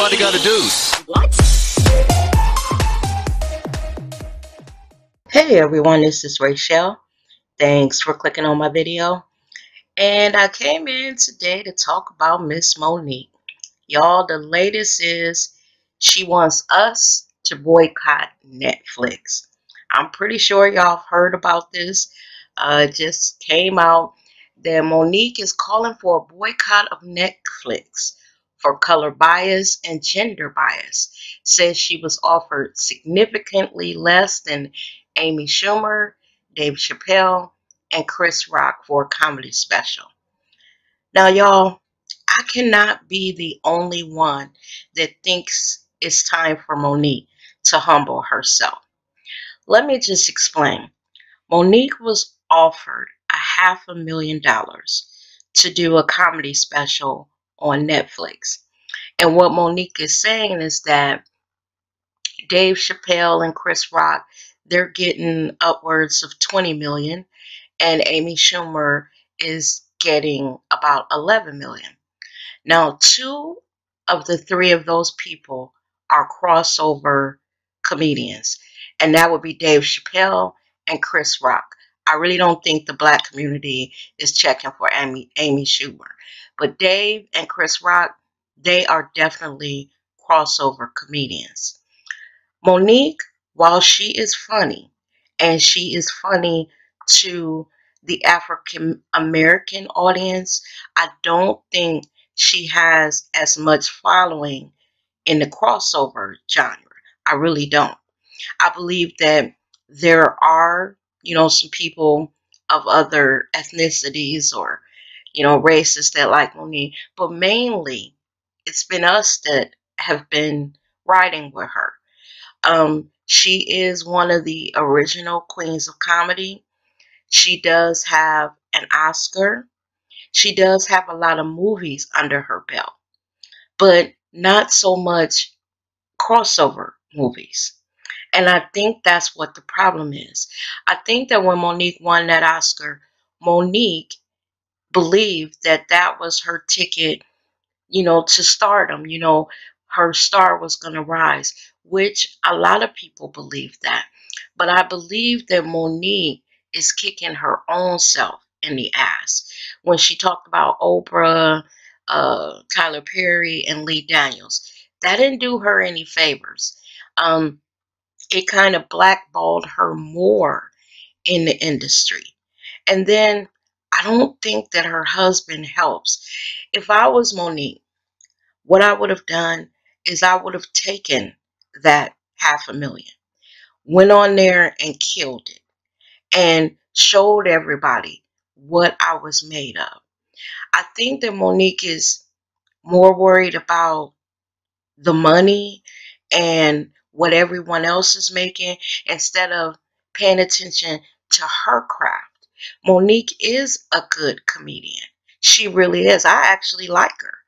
everybody got to do. Hey everyone, this is Rachel. Thanks for clicking on my video. And I came in today to talk about Miss Monique. Y'all, the latest is she wants us to boycott Netflix. I'm pretty sure y'all have heard about this. It just came out that Monique is calling for a boycott of Netflix for color bias and gender bias. Says she was offered significantly less than Amy Schumer, Dave Chappelle, and Chris Rock for a comedy special. Now, y'all, I cannot be the only one that thinks it's time for Monique to humble herself. Let me just explain. Monique was offered $500,000 to do a comedy special on Netflix. And what Monique is saying is that Dave Chappelle and Chris Rock, they're getting upwards of $20 million, and Amy Schumer is getting about $11 million. Now, two of the three of those people are crossover comedians, and that would be Dave Chappelle and Chris Rock. I really don't think the black community is checking for Amy Schumer. But Dave and Chris Rock, they are definitely crossover comedians. Monique, while she is funny, and she is funny to the African American audience, I don't think she has as much following in the crossover genre. I really don't. I believe that there are, some people of other ethnicities or, races that like Monique, but mainly it's been us that have been riding with her. She is one of the original queens of comedy. She does have an Oscar. She does have a lot of movies under her belt, but not so much crossover movies. And I think that's what the problem is. I think that when Monique won that Oscar, Monique believed that that was her ticket, to stardom. Her star was going to rise, which a lot of people believe that. But I believe that Monique is kicking her own self in the ass when she talked about Oprah, Tyler Perry, and Lee Daniels. That didn't do her any favors. It kind of blackballed her more in the industry. And then I don't think that her husband helps. If I was Monique, what I would have done is I would have taken that $500,000, went on there and killed it, and showed everybody what I was made of. I think that Monique is more worried about the money and what everyone else is making instead of paying attention to her craft. Monique is a good comedian. She really is. I actually like her.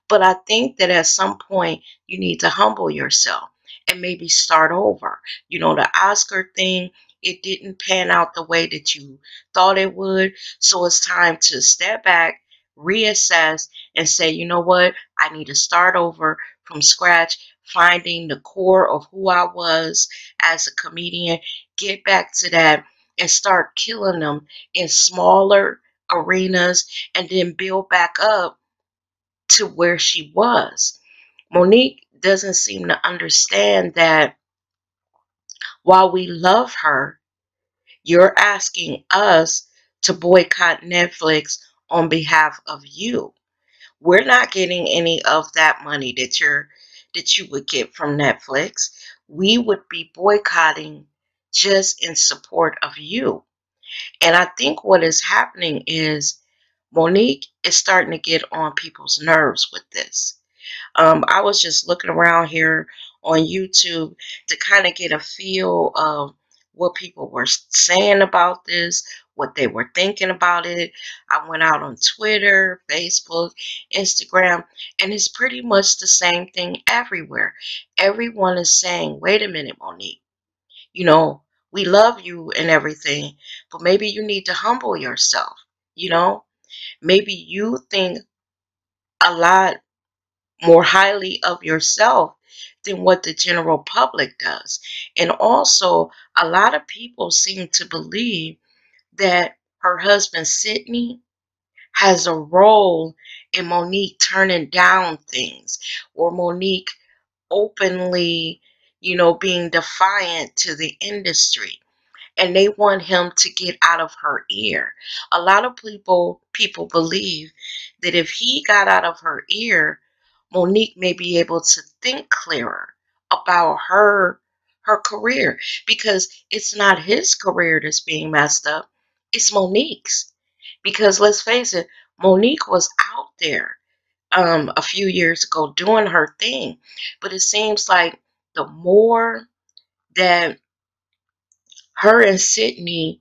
But I think that at some point you need to humble yourself and maybe start over. The Oscar thing, it didn't pan out the way that you thought it would. So it's time to step back, reassess, and say, you know what? I need to start over from scratch, finding the core of who I was as a comedian, get back to that and start killing them in smaller arenas and then build back up to where she was. Monique doesn't seem to understand that while we love her, you're asking us to boycott Netflix on behalf of you. We're not getting any of that money that you would get from Netflix. We would be boycotting just in support of you. And I think what is happening is Monique is starting to get on people's nerves with this. I was just looking around here on YouTube to kind of get a feel of what people were saying about this, what they were thinking about it. I went out on Twitter, Facebook, Instagram, and it's pretty much the same thing everywhere. Everyone is saying, wait a minute, Monique, we love you and everything, but maybe you need to humble yourself. Maybe you think a lot more highly of yourself than what the general public does. And also, a lot of people seem to believe that her husband, Sidney, has a role in Monique turning down things, or Monique openly, being defiant to the industry, and they want him to get out of her ear. A lot of people believe that if he got out of her ear, Monique may be able to think clearer about her career, because it's not his career that's being messed up, it's Monique's. Because let's face it, Monique was out there a few years ago doing her thing, but it seems like the more that her and Sydney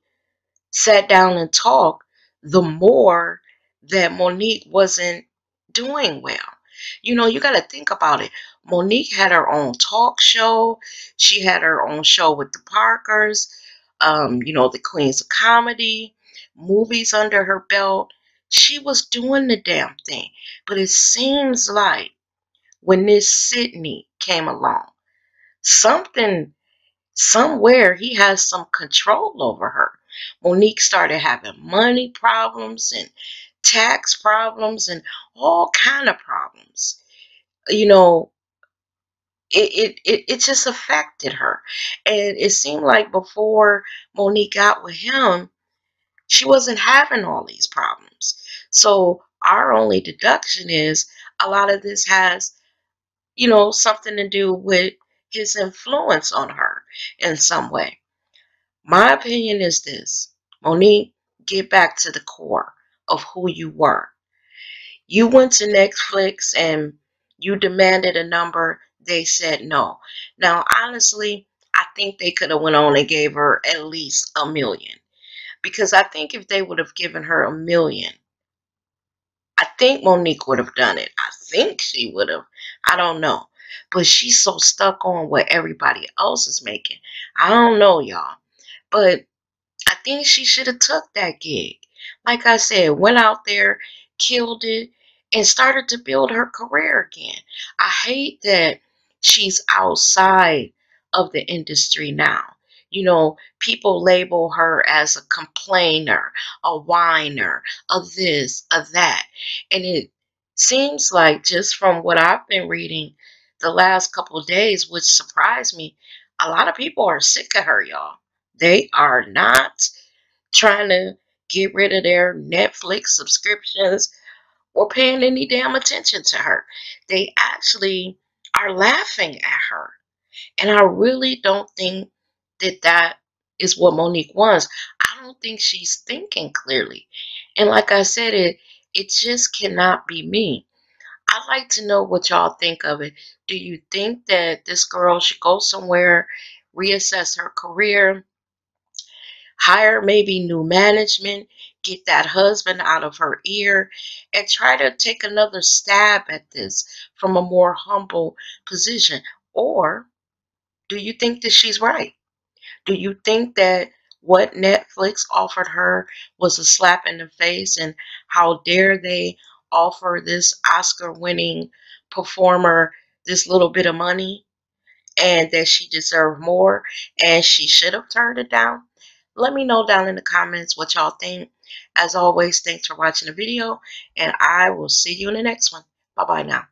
sat down and talked, the more that Monique wasn't doing well. You got to think about it. Monique had her own talk show. She had her own show with the Parkers, the Queens of Comedy, movies under her belt. She was doing the damn thing. But it seems like when this Sydney came along, something somewhere he has some control over her. Monique started having money problems and tax problems and all kind of problems. You know, it just affected her. And it seemed like before Monique got with him, she wasn't having all these problems. So our only deduction is a lot of this has, something to do with his influence on her in some way. My opinion is this: Monique, get back to the core of who you were. You went to Netflix and you demanded a number. They said no. Now, honestly, I think they could have went on and gave her at least $1 million. Because I think if they would have given her $1 million, I think Monique would have done it. I think she would have. I don't know. But she's so stuck on what everybody else is making. I don't know, y'all. But I think she should have took that gig. Like I said, went out there, killed it, and started to build her career again. I hate that she's outside of the industry now. People label her as a complainer, a whiner, of this, of that. And it seems like, just from what I've been reading the last couple of days, which surprised me, a lot of people are sick of her, y'all. They are not trying to get rid of their Netflix subscriptions or paying any damn attention to her. They actually are laughing at her. And I really don't think that that is what Monique wants. I don't think she's thinking clearly. And like I said, it just cannot be me. I'd like to know what y'all think of it. Do you think that this girl should go somewhere, reassess her career, hire maybe new management, get that husband out of her ear, and try to take another stab at this from a more humble position? Or do you think that she's right? Do you think that what Netflix offered her was a slap in the face, and how dare they offer this Oscar-winning performer this little bit of money, and that she deserved more and she should have turned it down? Let me know down in the comments what y'all think. As always, thanks for watching the video, and I will see you in the next one. Bye-bye now.